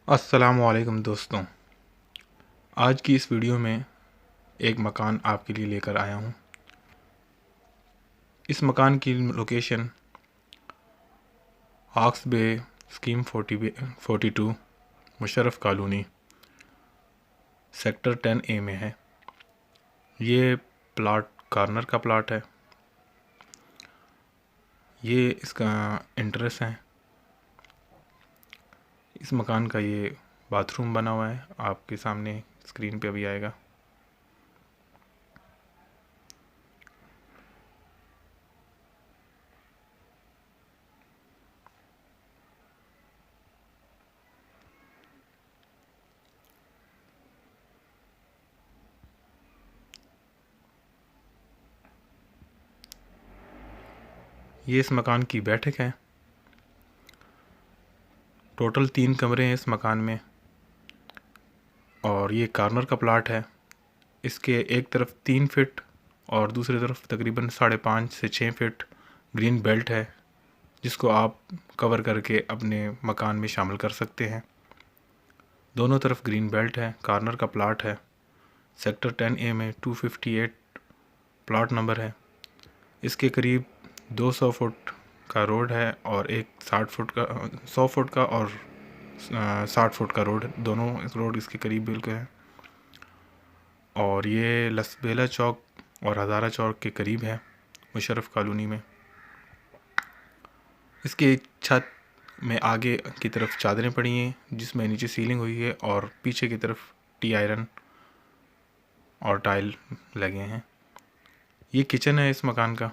अस्सलामुअलैकुम दोस्तों, आज की इस वीडियो में एक मकान आपके लिए लेकर आया हूँ। इस मकान की location Hawks Bay scheme 42 Musharraf colony sector 10A में है। ये प्लाट कॉर्नर का प्लाट है। ये इसका एंट्रेंस है। इस मकान का ये बाथरूम बना हुआ है, आपके सामने स्क्रीन पे अभी आएगा। ये इस मकान की बैठक है। टोटल 3 कमरे हैं इस मकान में और ये कॉर्नर का प्लाट है। इसके एक तरफ 3 फीट और दूसरी तरफ तकरीबन 5.5 से 6 फीट ग्रीन बेल्ट है, जिसको आप कवर करके अपने मकान में शामिल कर सकते हैं। दोनों तरफ ग्रीन बेल्ट है। कॉर्नर का प्लाट है। सेक्टर 10A में 258 प्लाट नंबर है। इसके करीब 200 फुट का रोड है और एक 100 फुट का और 60 फुट का रोड, दोनों रोड इसके करीब बिल्कुल है। और ये लसबेला चौक और हज़ारा चौक के करीब है, मुशर्रफ कॉलोनी में। इसके छत में आगे की तरफ चादरें पड़ी हैं, जिसमें नीचे सीलिंग हुई है और पीछे की तरफ टी आयरन और टाइल लगे हैं। ये किचन है इस मकान का।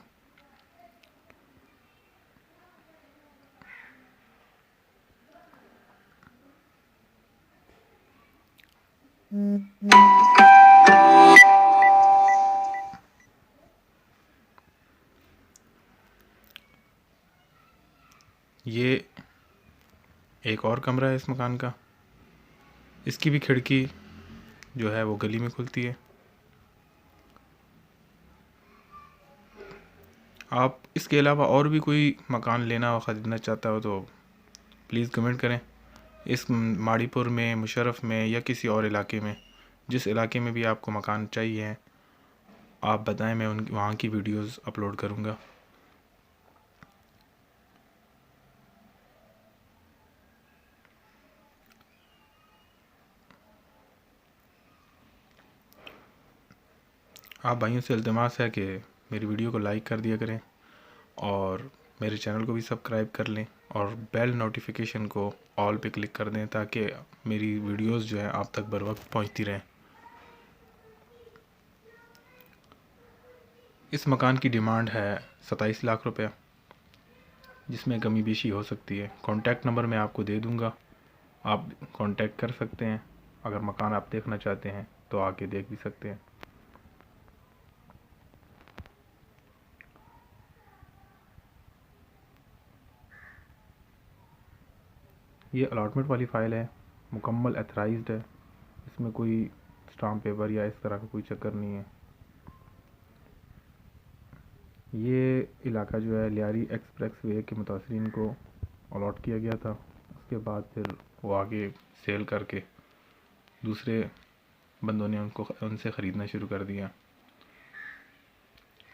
ये एक और कमरा है इस मकान का। इसकी भी खिड़की जो है वो गली में खुलती है। आप इसके अलावा और भी कोई मकान लेना और ख़रीदना चाहता हो तो प्लीज़ कमेंट करें। इस माड़ीपुर में, मुशर्रफ में या किसी और इलाके में, जिस इलाके में भी आपको मकान चाहिए आप बताएं, मैं वहाँ की वीडियोस अपलोड करूँगा। आप भाइयों से इल्तिमास है कि मेरी वीडियो को लाइक कर दिया करें और मेरे चैनल को भी सब्सक्राइब कर लें और बेल नोटिफिकेशन को ऑल पे क्लिक कर दें, ताकि मेरी वीडियोस जो है आप तक बर वक्त पहुँचती रहें। इस मकान की डिमांड है 27 लाख रुपये, जिसमें कमी बेशी हो सकती है। कॉन्टैक्ट नंबर मैं आपको दे दूँगा, आप कांटेक्ट कर सकते हैं। अगर मकान आप देखना चाहते हैं तो आके देख भी सकते हैं। ये अलॉटमेंट वाली फ़ाइल है, मुकम्मल एथराइज्ड है। इसमें कोई स्टाम्प पेपर या इस तरह का कोई चक्कर नहीं है। ये इलाका जो है लियारी एक्सप्रेस वे के मुतासरीन को अलॉट किया गया था। उसके बाद फिर वो आगे सेल करके दूसरे बंदों ने उनसे ख़रीदना शुरू कर दिया।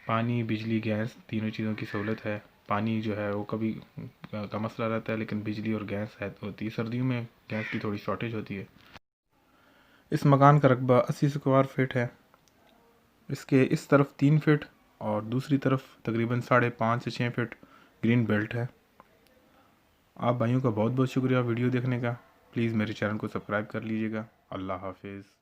पानी, बिजली, गैस तीनों चीज़ों की सहूलत है। पानी जो है वो कभी का मसला रहता है, लेकिन बिजली और गैस है होती है। सर्दियों में गैस की थोड़ी शॉर्टेज होती है। इस मकान का रकबा 80 स्क्वायर फीट है। इसके इस तरफ 3 फीट और दूसरी तरफ तकरीबन 5.5 से 6 फीट ग्रीन बेल्ट है। आप भाइयों का बहुत बहुत शुक्रिया वीडियो देखने का। प्लीज़ मेरे चैनल को सब्सक्राइब कर लीजिएगा। अल्लाह हाफिज़।